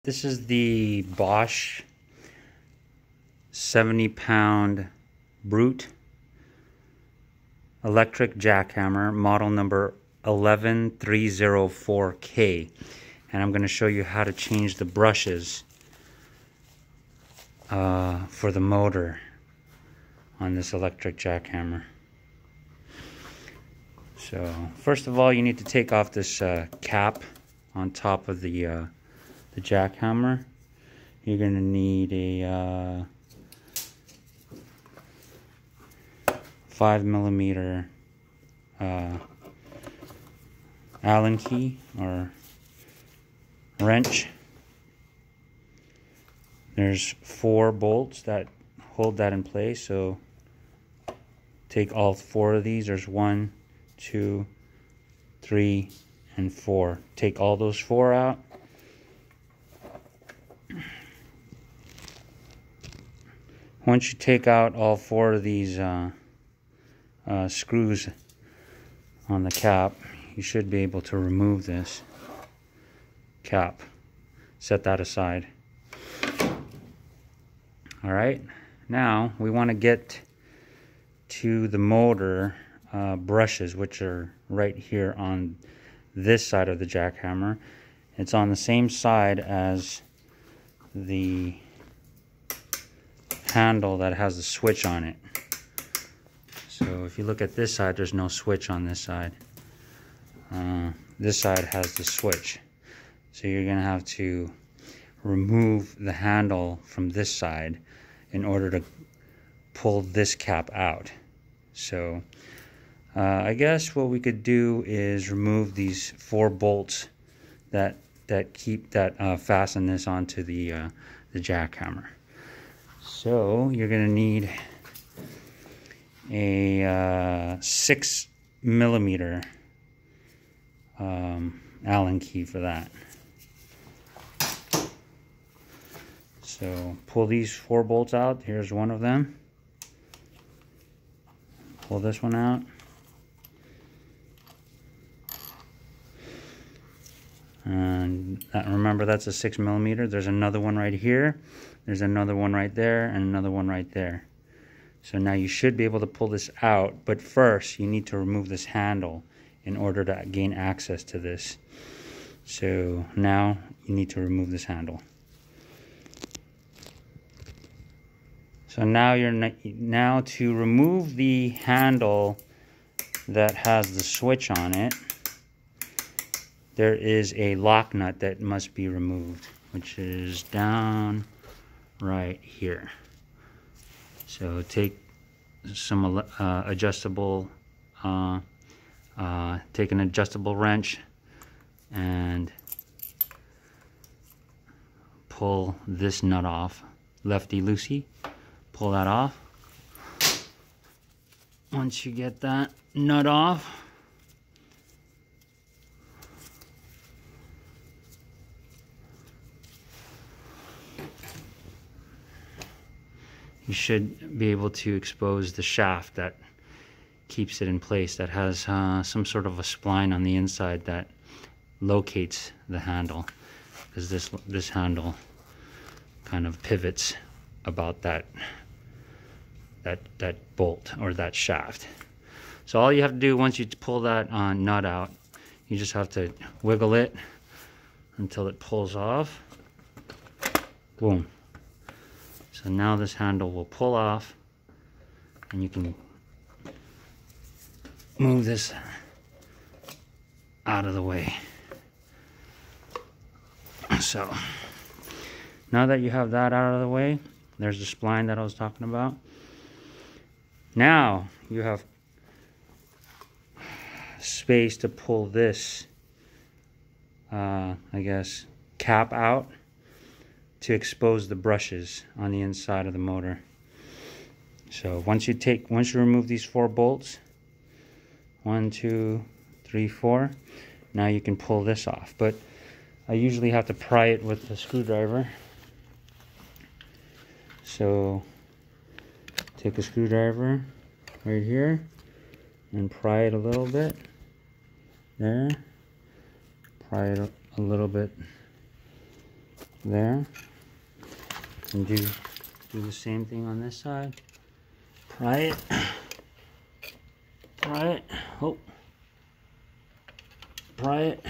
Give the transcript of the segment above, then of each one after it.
This is the Bosch 70-pound brute electric jackhammer, model number 11304K. And I'm going to show you how to change the brushes for the motor on this electric jackhammer. So first of all, you need to take off this cap on top of the jackhammer. You're going to need a 5mm Allen key or wrench. There's 4 bolts that hold that in place, so take all 4 of these. There's 1, 2, 3, and 4. Take all those 4 out. Once you take out all 4 of these screws on the cap, you should be able to remove this cap. Set that aside. Alright, now we want to get to the motor brushes, which are right here on this side of the jackhammer. It's on the same side as the handle that has the switch on it. So if you look at this side, there's no switch on this side. This side has the switch. So you're going to have to remove the handle from this side in order to pull this cap out. So I guess what we could do is remove these 4 bolts that fasten this onto the jackhammer. So you're going to need a 6mm Allen key for that. So pull these 4 bolts out. Here's one of them. Pull this one out. And remember, that's a 6mm. There's another one right here. There's another one right there, and another one right there. So now you should be able to pull this out, but first you need to remove this handle in order to gain access to this. So now you need to remove this handle. So now to remove the handle that has the switch on it, there is a lock nut that must be removed, which is down right here. So take some adjustable, take an adjustable wrench and pull this nut off. Lefty loosey, pull that off. Once you get that nut off, you should be able to expose the shaft that keeps it in place, that has some sort of a spline on the inside that locates the handle, because this handle kind of pivots about that bolt or that shaft. So all you have to do once you pull that nut out, you just have to wiggle it until it pulls off. Boom. So now this handle will pull off, and you can move this out of the way. So now that you have that out of the way, there's the spline that I was talking about. Now you have space to pull this, I guess, cap out to expose the brushes on the inside of the motor. So once you remove these 4 bolts, 1, 2, 3, 4, now you can pull this off. But I usually have to pry it with a screwdriver. So take a screwdriver right here and pry it a little bit. There. Pry it a little bit there. And do the same thing on this side. Pry it. Pry it. Oh. Pry it.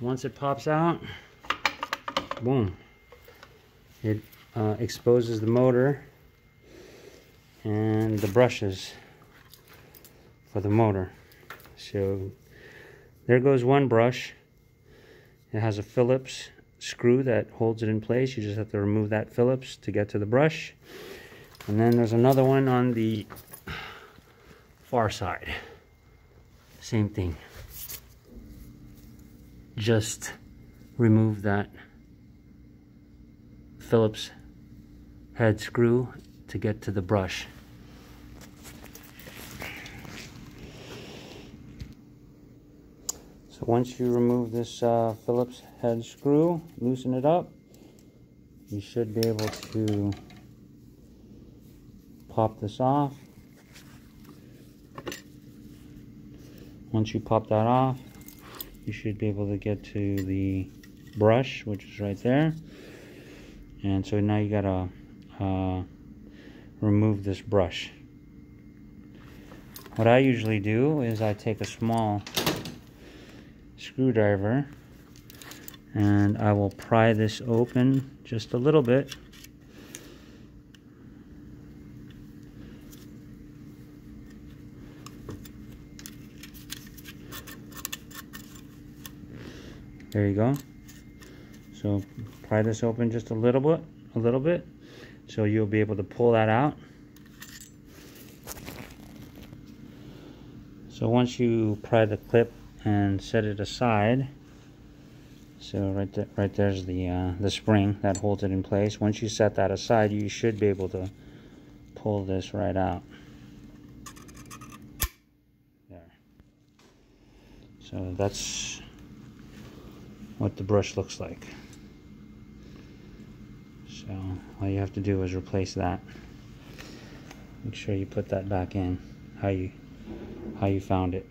Once it pops out, boom. It exposes the motor and the brushes for the motor. So there goes one brush. It has a Phillips screw that holds it in place. You just have to remove that Phillips to get to the brush. And then there's another one on the far side. Same thing. Just remove that Phillips head screw to get to the brush. So once you remove this Phillips head screw, loosen it up, you should be able to pop this off. Once you pop that off, you should be able to get to the brush, which is right there. And so now you gotta remove this brush. What I usually do is I take a small screwdriver and I will pry this open just a little bit. There you go. So pry this open just a little bit, so you'll be able to pull that out. So once you pry the clip and set it aside, so right there's the spring that holds it in place. Once you set that aside, you should be able to pull this right out. There. So that's what the brush looks like. So all you have to do is replace that. Make sure you put that back in how you found it.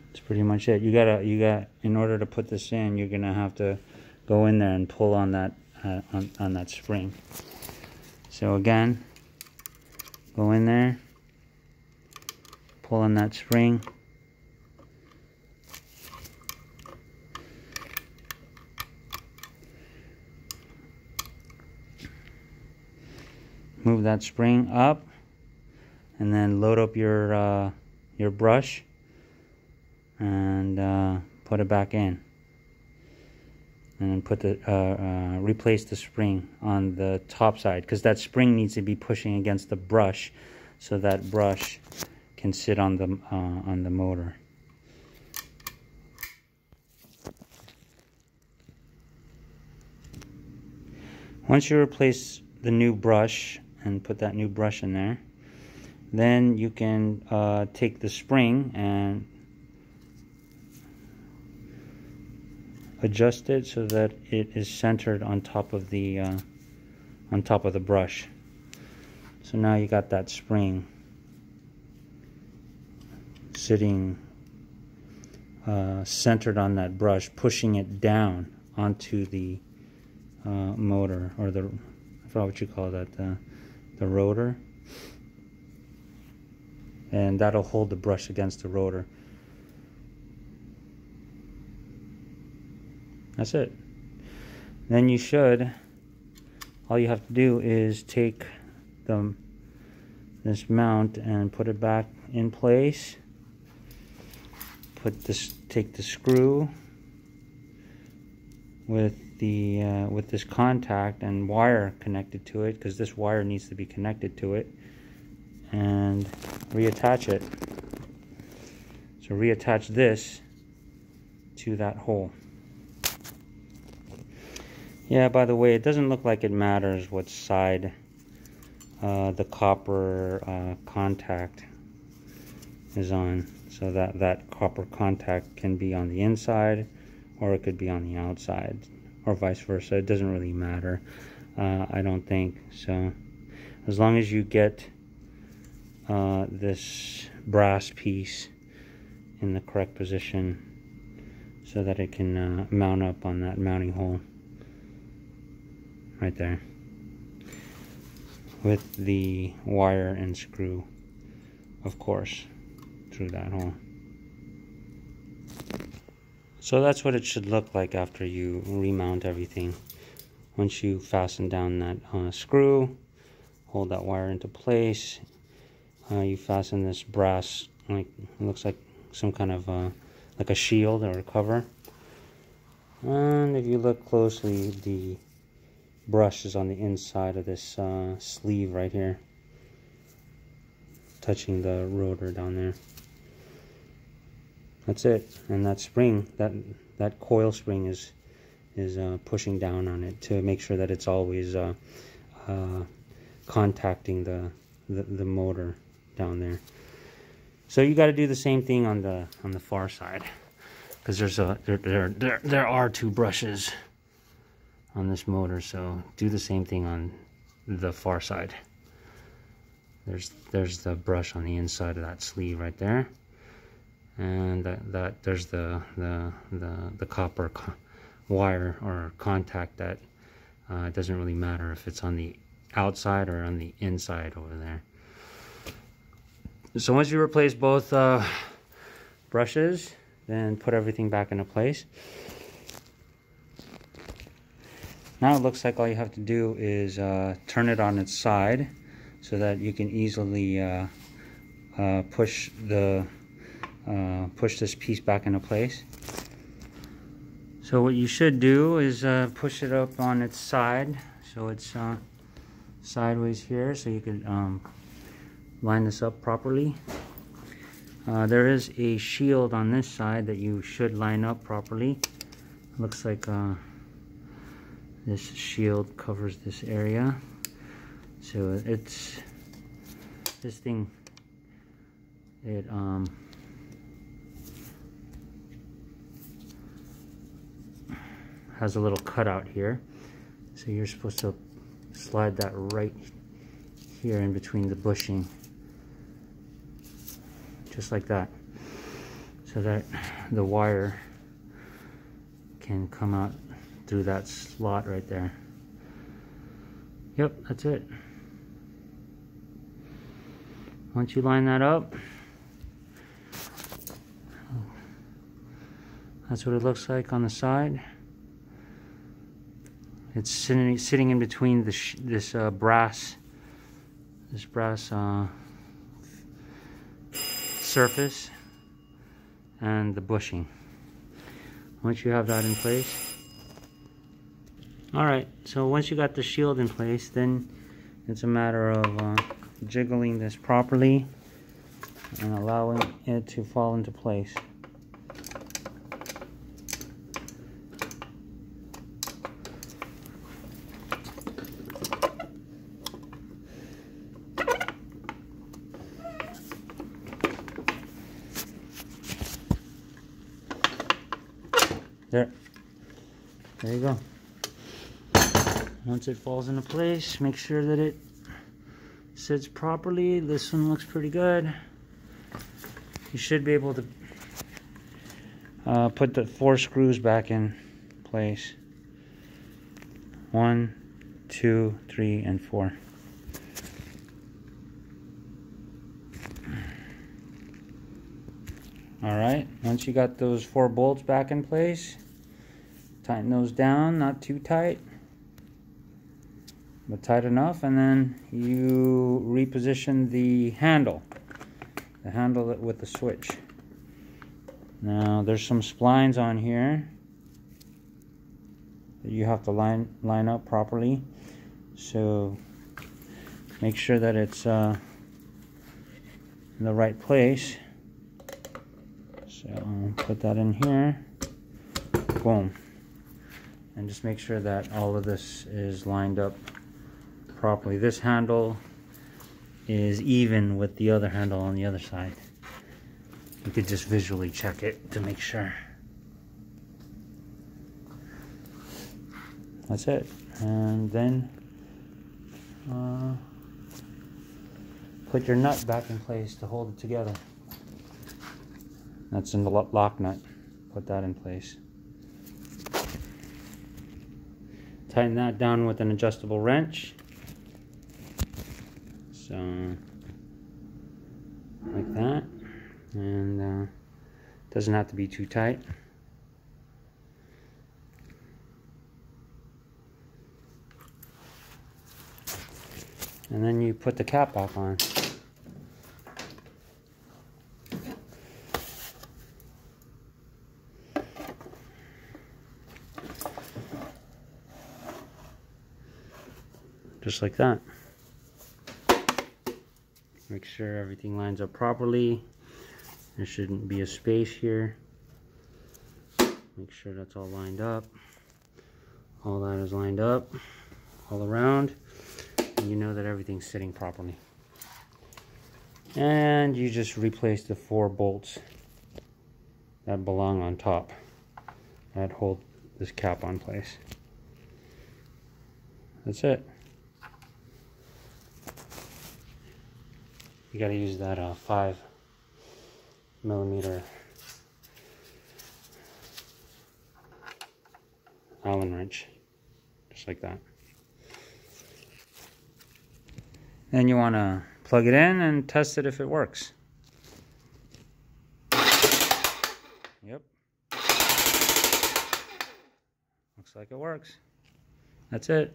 That's pretty much it. You got in order to put this in, you're gonna have to go in there and pull on that on that spring. So again, go in there, pull on that spring. Move that spring up, and then load up your brush and put it back in, and then put the replace the spring on the top side, because that spring needs to be pushing against the brush so that brush can sit on the motor. Once you replace the new brush and put that new brush in there, then you can take the spring and adjust it so that it is centered on top of the brush. So now you got that spring sitting centered on that brush, pushing it down onto the motor, or the, I forgot what you call that, the rotor, and that'll hold the brush against the rotor. That's it. Then you should, all you have to do is take this mount and put it back in place. Take the screw with this contact and wire connected to it, because this wire needs to be connected to it, and reattach it. So reattach this to that hole. Yeah, by the way, it doesn't look like it matters what side the copper contact is on. So that copper contact can be on the inside, or it could be on the outside, or vice versa. It doesn't really matter, I don't think. So as long as you get this brass piece in the correct position so that it can mount up on that mounting hole right there with the wire and screw, of course, through that hole. So that's what it should look like after you remount everything. Once you fasten down that screw, hold that wire into place, you fasten this brass, like it looks like some kind of like a shield or a cover. And if you look closely, the brush is on the inside of this sleeve right here, touching the rotor down there. That's it. And that spring, that coil spring is pushing down on it to make sure that it's always contacting the motor down there. So you got to do the same thing on the far side, because there are two brushes on this motor. So do the same thing on the far side. There's the brush on the inside of that sleeve right there, and there's the copper wire or contact that it doesn't really matter if it's on the outside or on the inside over there. So once you replace both brushes, then put everything back into place. Now it looks like all you have to do is turn it on its side so that you can easily push this piece back into place. So what you should do is push it up on its side, so it's sideways here, so you can line this up properly. There is a shield on this side that you should line up properly. Looks like this shield covers this area, so it's this thing. It has a little cutout here, so you're supposed to slide that right here in between the bushing, just like that, so that the wire can come out through that slot right there. Yep, that's it. Once you line that up, that's what it looks like on the side. It's sitting in between this brass surface and the bushing. Once you have that in place, alright, so once you got the shield in place, then it's a matter of jiggling this properly and allowing it to fall into place. There you go. Once it falls into place, make sure that it sits properly. This one looks pretty good. You should be able to put the 4 screws back in place. 1, 2, 3, and 4. Alright, once you got those 4 bolts back in place, tighten those down, not too tight, but tight enough, and then you reposition the handle with the switch. Now there's some splines on here that you have to line up properly, so make sure that it's in the right place. So put that in here, boom, and just make sure that all of this is lined up properly. This handle is even with the other handle on the other side. You could just visually check it to make sure. That's it. And then put your nut back in place to hold it together. That's in the lock nut. Put that in place. Tighten that down with an adjustable wrench. So, like that. And doesn't have to be too tight. And then you put the cap back on. Just like that. Make sure everything lines up properly. There shouldn't be a space here. Make sure that's all lined up. All that is lined up all around. And you know that everything's sitting properly. And you just replace the 4 bolts that belong on top that hold this cap on place. That's it. You gotta use that 5mm Allen wrench, just like that. Then you want to plug it in and test it if it works. Yep. Looks like it works. That's it.